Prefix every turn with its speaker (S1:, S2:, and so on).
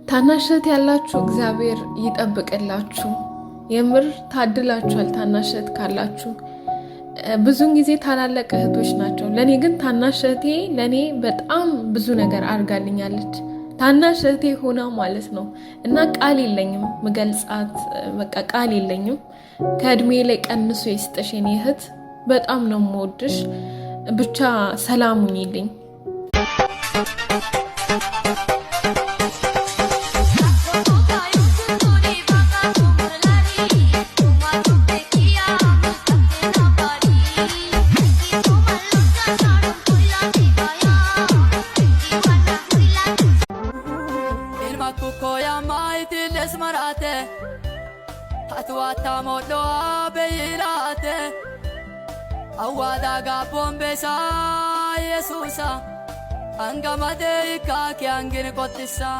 S1: ታናሽት ያላችሁ እግዚአብሔር ይጠብቅላችሁ። የምር ታድላችኋል ታናሽት ካላችሁ። ብዙን ጊዜ ታላላቅ እህቶች ናቸው። ለኔ ግን ታናሽቴ ለኔ በጣም ብዙ ነገር አድርጋልኛለች። ታናሽቴ ሆና ማለት ነው እና ቃል የለኝም ምገልጻት በቃ ቃል የለኝም። ከእድሜ ላይ ቀንሶ ይስጥሽ የኔ እህት። በጣም ነው የምወድሽ። ብቻ ሰላሙን ይልኝ።
S2: Atwata modo beirate awada ga bombesa Yesusa angamade ka kyangin kotisa